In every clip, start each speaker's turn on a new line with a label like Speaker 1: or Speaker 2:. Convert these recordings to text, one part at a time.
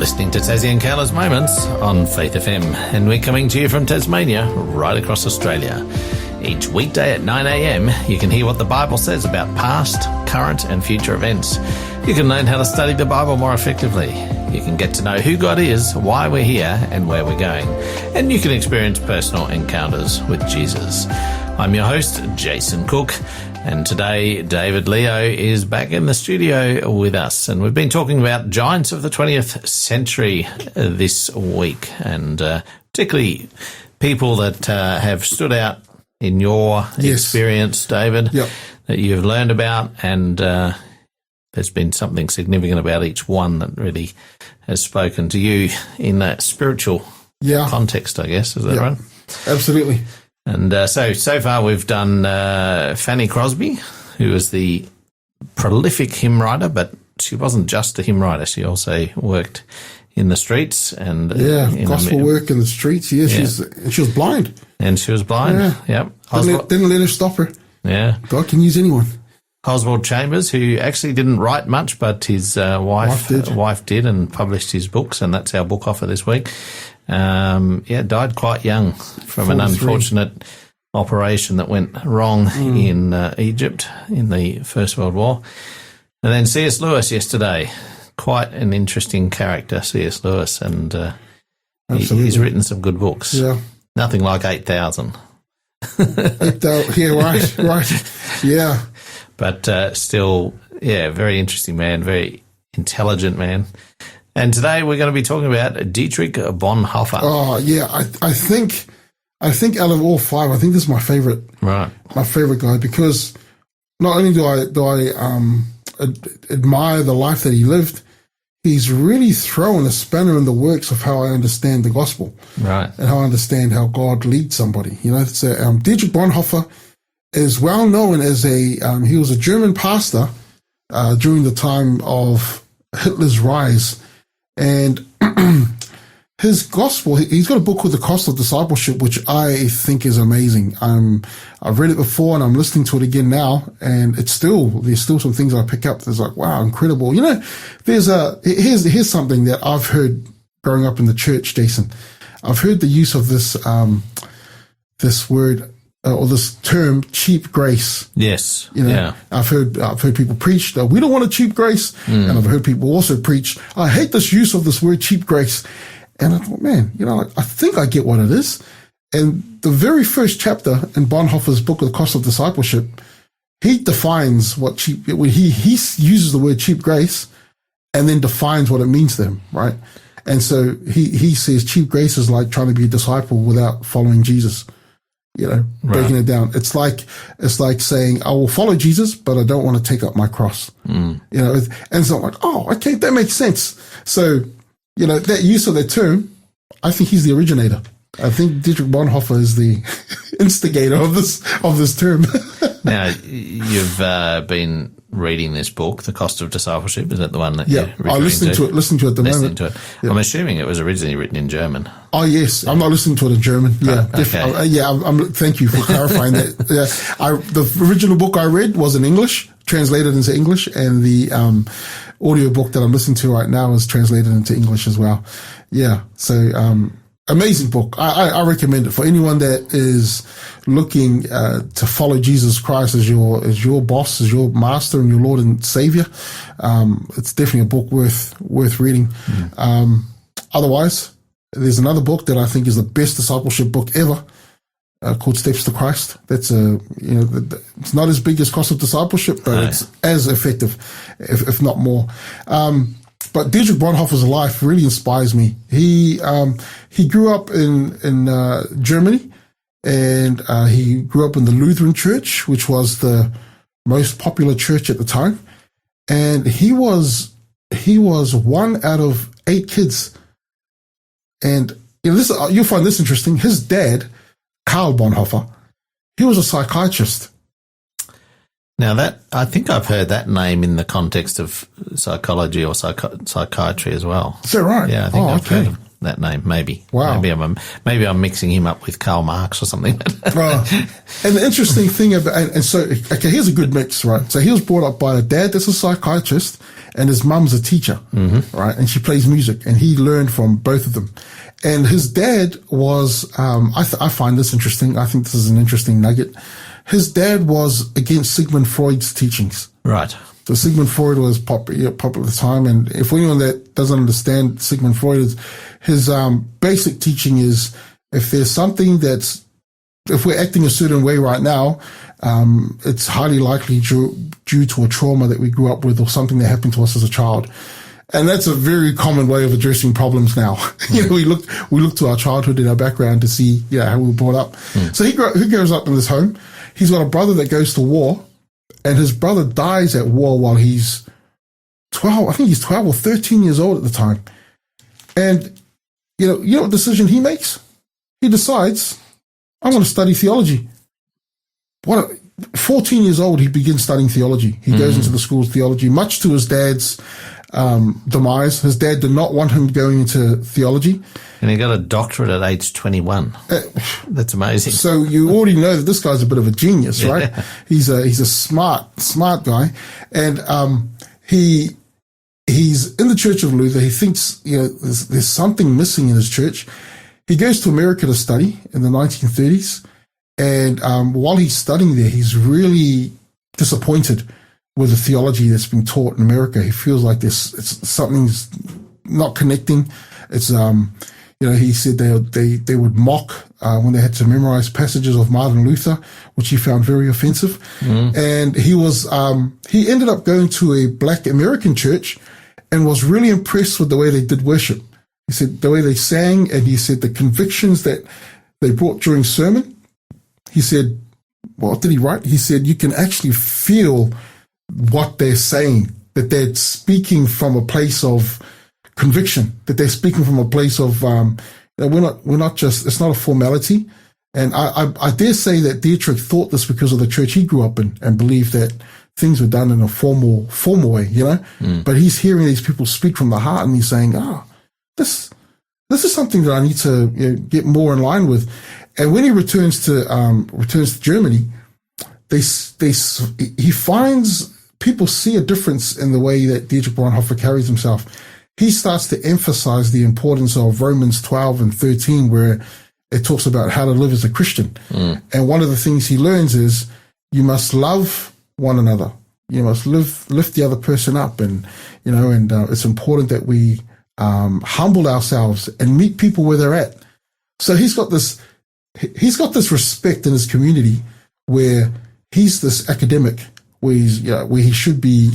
Speaker 1: listening to Tassie and Carla's Moments on Faith FM, and we're coming to you from Tasmania, right across Australia. Each weekday at 9 a.m, you can hear what the Bible says about past, current and future events. You can learn how to study the Bible more effectively. You can get to know who God is, why we're here and where we're going. And you can experience personal encounters with Jesus. I'm your host, Jason Cook, and today David Leo is back in the studio with us. And we've been talking about giants of the 20th century this week, and particularly people that have stood out in your experience, David, that you've learned about, and there's been something significant about each one that really has spoken to you in that spiritual context, I guess. Is that right?
Speaker 2: Absolutely.
Speaker 1: And so far we've done Fanny Crosby, who was the prolific hymn writer, but she wasn't just a hymn writer. She also worked in the streets and
Speaker 2: gospel work in the streets. Yeah, she was blind.
Speaker 1: And she was blind.
Speaker 2: Didn't let her stop her.
Speaker 1: Yeah.
Speaker 2: God can use anyone.
Speaker 1: Oswald Chambers, who actually didn't write much, but his wife did and published his books, and that's our book offer this week. Died quite young from 43. An unfortunate operation that went wrong in Egypt in the First World War. And then C.S. Lewis yesterday. Quite an interesting character, C.S. Lewis, and he's written some good books. Yeah. Nothing like 8,000.
Speaker 2: 8,000, right. Yeah.
Speaker 1: But still, very interesting man, very intelligent man. And today we're going to be talking about Dietrich Bonhoeffer.
Speaker 2: Oh, yeah. I think out of all five, I think this is my favorite.
Speaker 1: Right.
Speaker 2: My favorite guy, because not only do I admire the life that he lived, he's really thrown a spanner in the works of how I understand the gospel.
Speaker 1: Right.
Speaker 2: And how I understand how God leads somebody. You know, it's Dietrich Bonhoeffer is well known as he was a German pastor during the time of Hitler's rise. And his gospel, he's got a book called The Cost of Discipleship, which I think is amazing. I've read it before and I'm listening to it again now, and there's still some things I pick up that's like, wow, incredible. You know, here's something that I've heard growing up in the church, Jason. I've heard the use of this word, or this term, cheap grace.
Speaker 1: Yes.
Speaker 2: You know, I've heard people preach that we don't want a cheap grace. And I've heard people also preach, I hate this use of this word cheap grace. And I thought, man, you know, I think I get what it is. And the very first chapter in Bonhoeffer's book, The Cost of Discipleship, he defines what cheap, he uses the word cheap grace and then defines what it means to him, right? And so he says cheap grace is like trying to be a disciple without following Jesus. You know, breaking it down. It's like saying, I will follow Jesus, but I don't want to take up my cross. You know, and so I'm like, oh, okay, that makes sense. So, you know, that use of that term, I think he's the originator. I think Dietrich Bonhoeffer is the instigator of this term.
Speaker 1: Now, you've been reading this book, The Cost of Discipleship. Is that the one that you're referring to?
Speaker 2: Listen to it at the moment.
Speaker 1: To it. Yeah. I'm assuming it was originally written in German.
Speaker 2: Oh, yes. I'm not listening to it in German. Yeah. Okay. Thank you for clarifying that. The original book I read was in English, translated into English, and the audio book that I'm listening to right now is translated into English as well. Yeah. So, amazing book. I recommend it for anyone that is looking to follow Jesus Christ as your boss, as your master and your Lord and Savior. It's definitely a book worth reading. Otherwise, there's another book that I think is the best discipleship book ever, called Steps to Christ. That's it's not as big as Cost of Discipleship, but it's as effective, if not more. But Dietrich Bonhoeffer's life really inspires me. He grew up in Germany, and he grew up in the Lutheran Church, which was the most popular church at the time. And he was one out of 8 kids. And you'll find this interesting. His dad, Karl Bonhoeffer, he was a psychiatrist.
Speaker 1: Now I think I've heard that name in the context of psychology or psychiatry as well.
Speaker 2: Is that right?
Speaker 1: Yeah, I think I've heard of that name. Maybe.
Speaker 2: Wow.
Speaker 1: Maybe I'm mixing him up with Karl Marx or something.
Speaker 2: And the interesting thing about, here's a good mix, right? So he was brought up by a dad that's a psychiatrist, and his mum's a teacher, right? And she plays music, and he learned from both of them. And his dad was, I find this interesting. I think this is an interesting nugget. His dad was against Sigmund Freud's teachings.
Speaker 1: Right.
Speaker 2: So Sigmund Freud was popular at the time. And if anyone that doesn't understand Sigmund Freud, his basic teaching is if there's something if we're acting a certain way right now, it's highly likely due to a trauma that we grew up with or something that happened to us as a child. And that's a very common way of addressing problems now. We look to our childhood and our background to see, how we were brought up. So he grows up in this home. He's got a brother that goes to war, and his brother dies at war while he's 12. I think he's 12 or 13 years old at the time. And you know what decision he makes? He decides, I'm going to study theology. 14 years old, he begins studying theology. He goes into the school of theology, much to his dad's demise. His dad did not want him going into theology.
Speaker 1: And he got a doctorate at age 21. That's amazing.
Speaker 2: So you already know that this guy's a bit of a genius, right? He's a smart guy. And he's in the Church of Luther. He thinks, there's something missing in his church. He goes to America to study in the 1930s. And while he's studying there, he's really disappointed with the theology that's being taught in America. He feels like something's not connecting. It's he said they would mock when they had to memorize passages of Martin Luther, which he found very offensive. And he ended up going to a Black American church and was really impressed with the way they did worship. He said the way they sang, and he said the convictions that they brought during sermon. He said, what did he write? He said, you can actually feel what they're saying, that they're speaking from a place of conviction, that they're speaking from a place of, we're not just, it's not a formality. And I dare say that Dietrich thought this because of the church he grew up in and believed that things were done in a formal way, But he's hearing these people speak from the heart, and he's saying, this is something that I need to get more in line with. And when he returns to Germany, he finds people see a difference in the way that Dietrich Bonhoeffer carries himself. He starts to emphasize the importance of Romans 12 and 13, where it talks about how to live as a Christian. And one of the things he learns is you must love one another. You must lift the other person up, and it's important that we humble ourselves and meet people where they're at. So he's got this respect in his community where he's this academic, where he should be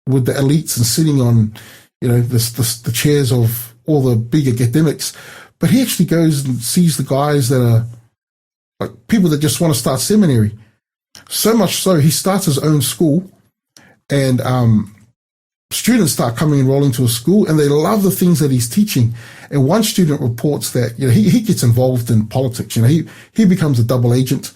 Speaker 2: with the elites and sitting on, the chairs of all the big academics. But he actually goes and sees the guys that are like people that just want to start seminary. So much so, he starts his own school, and students start coming and enrolling to a school, and they love the things that he's teaching. And one student reports that he gets involved in politics. He becomes a double agent.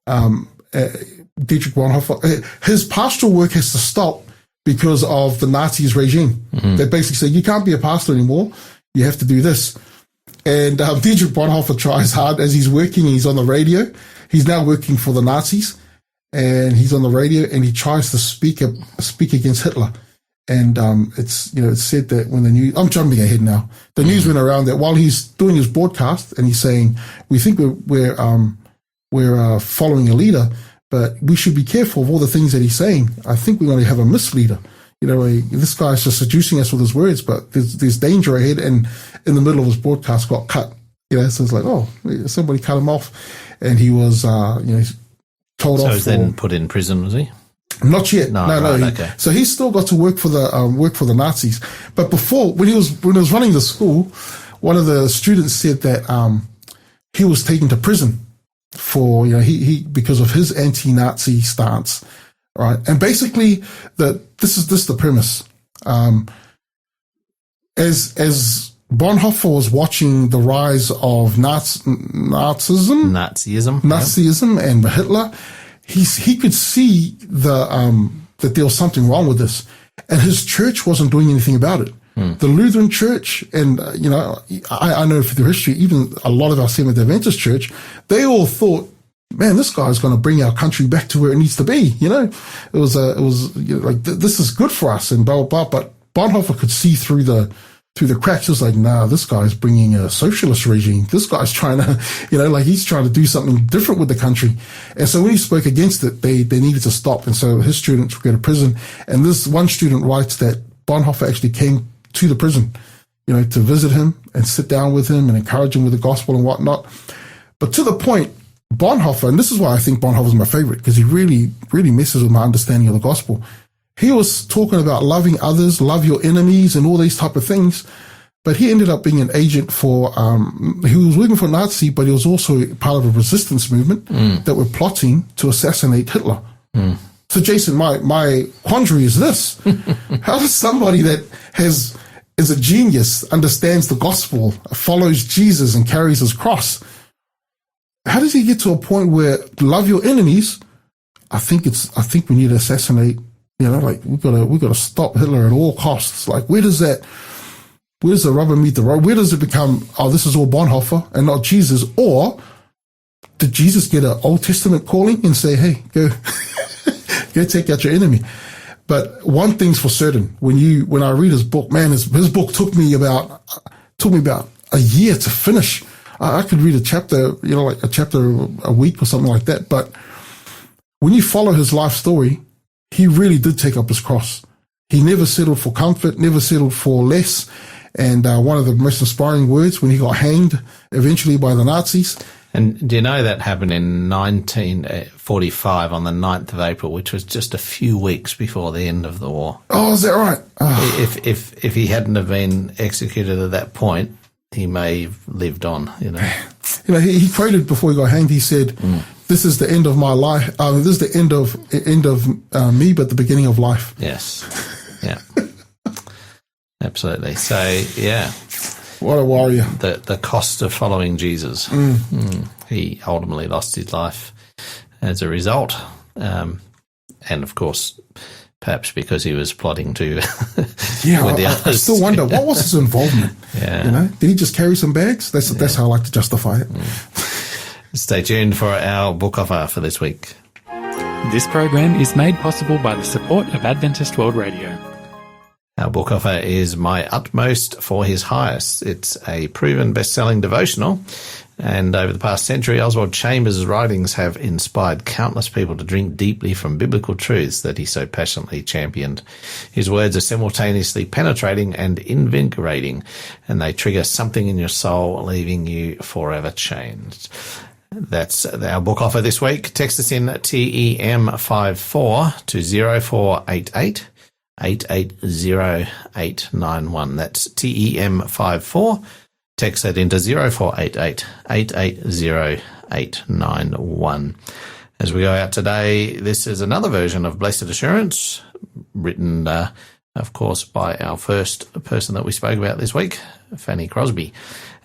Speaker 2: Dietrich Bonhoeffer, his pastoral work has to stop because of the Nazis regime. They basically say you can't be a pastor anymore. You have to do this. And Dietrich Bonhoeffer tries hard as he's working. He's on the radio. He's now working for the Nazis, and he's on the radio, and he tries to speak against Hitler. And it's said that when the news, I'm jumping ahead now, the news went around that while he's doing his broadcast and he's saying, we think we're following a leader, but we should be careful of all the things that he's saying. I think we're going to have a misleader. This guy's just seducing us with his words, but there's danger ahead. And in the middle of his broadcast got cut. So it's like, somebody cut him off, and he was told off. So
Speaker 1: he's then put in prison, was he?
Speaker 2: Not yet. No.
Speaker 1: Okay.
Speaker 2: So he's still got to work for the Nazis. But before, when he was running the school, one of the students said that he was taken to prison for he because of his anti-Nazi stance, right? And basically, this is the premise. As Bonhoeffer was watching the rise of Nazism and Hitler, he could see that there was something wrong with this, and his church wasn't doing anything about it. The Lutheran Church, and I know through history, even a lot of our Seventh Adventist Church, they all thought man, this guy's going to bring our country back to where it needs to be. It was like, this is good for us and blah, blah, blah. But Bonhoeffer could see through the cracks. He was like, nah, this guy's bringing a socialist regime. This guy's trying to, like he's trying to do something different with the country. And so when he spoke against it, they needed to stop. And so his students would go to prison. And this one student writes that Bonhoeffer actually came to the prison, to visit him and sit down with him and encourage him with the gospel and whatnot. But to the point, Bonhoeffer, and this is why I think Bonhoeffer is my favorite, because he really, really messes with my understanding of the gospel. He was talking about loving others, love your enemies, and all these type of things. But he ended up being an agent for, he was working for Nazi, but he was also part of a resistance movement that were plotting to assassinate Hitler. So Jason, my quandary is this. How does somebody that is a genius, understands the gospel, follows Jesus and carries his cross, how does he get to a point where love your enemies? I think we need to assassinate, like we gotta stop Hitler at all costs. Like where does the rubber meet the road? Where does it become, this is all Bonhoeffer and not Jesus? Or did Jesus get an Old Testament calling and say, hey, go take out your enemy? But one thing's for certain, when I read his book, man, his book took me about a year to finish. I could read a chapter, like a chapter a week or something like that. But when you follow his life story, he really did take up his cross. He never settled for comfort, never settled for less. And one of the most inspiring words when he got hanged eventually by the Nazis.
Speaker 1: And do you know that happened in 1945 on the 9th of April, which was just a few weeks before the end of the war?
Speaker 2: Oh, is that right? Oh.
Speaker 1: If he hadn't have been executed at that point, he may have lived on,
Speaker 2: He quoted before he got hanged, he said, this is the end of my life. This is the end of me, but the beginning of life.
Speaker 1: Yes. Yeah. Absolutely. So, yeah.
Speaker 2: What a warrior.
Speaker 1: The cost of following Jesus. He ultimately lost his life as a result. And, of course, perhaps because he was plotting to with the others.
Speaker 2: I still wonder, what was his involvement?
Speaker 1: Yeah.
Speaker 2: Did he just carry some bags? That's how I like to justify it.
Speaker 1: Stay tuned for our book offer for this week.
Speaker 3: This program is made possible by the support of Adventist World Radio.
Speaker 1: Our book offer is My Utmost for His Highest. It's a proven best-selling devotional, and over the past century, Oswald Chambers' writings have inspired countless people to drink deeply from biblical truths that he so passionately championed. His words are simultaneously penetrating and invigorating, and they trigger something in your soul, leaving you forever changed. That's our book offer this week. Text us in TEM54 to 0488 880891. That's TEM54. Text that into 0488 880891. As we go out today, this is another version of Blessed Assurance, written, of course, by our first person that we spoke about this week, Fanny Crosby.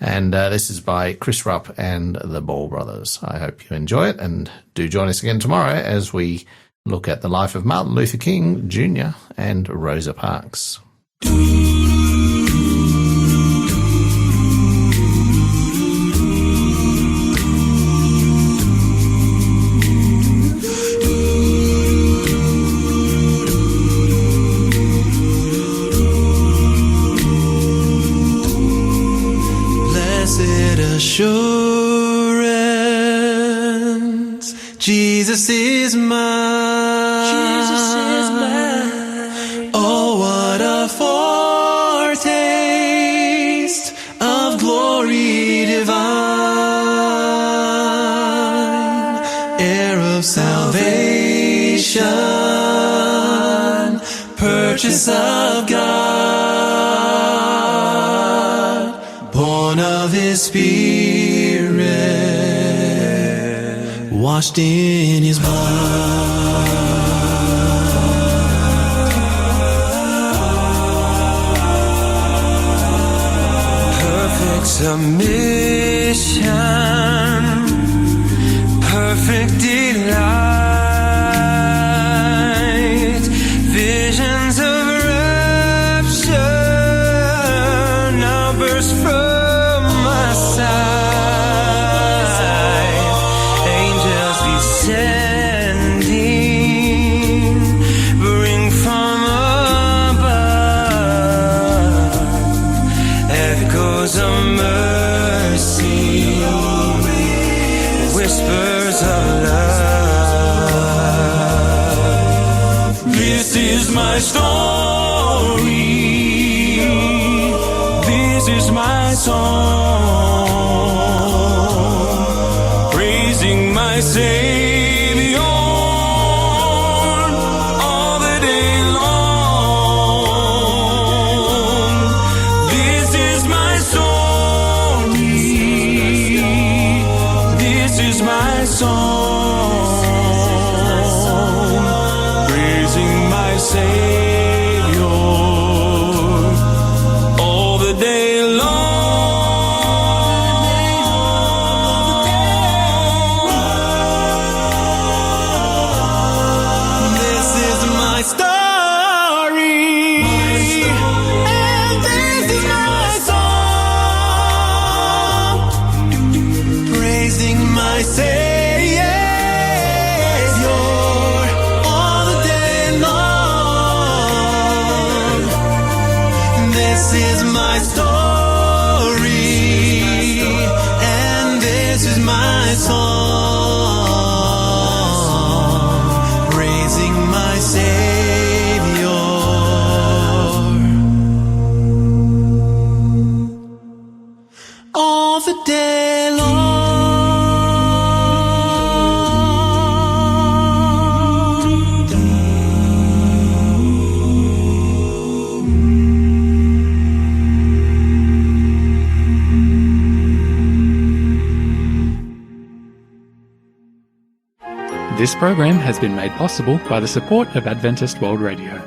Speaker 1: And this is by Chris Rupp and the Ball Brothers. I hope you enjoy it, and do join us again tomorrow as we look at the life of Martin Luther King Jr. and Rosa Parks.
Speaker 4: Blessed assurance, Jesus is mine. Jesus is mine. Oh, what a foretaste of glory divine, heir of salvation, purchase of God, born of His Spirit, washed in His blood. Perfect submission, perfect delight, visions of rapture now burst from my sight. Angels my story. This is my song, praising my Savior all the day long. This is my story. This is my song, praising my Savior all the day long. This is my story, and this is my song, praising my Savior all the day long. This is my story, and this is my song, praising my Savior all the day long.
Speaker 3: This program has been made possible by the support of Adventist World Radio.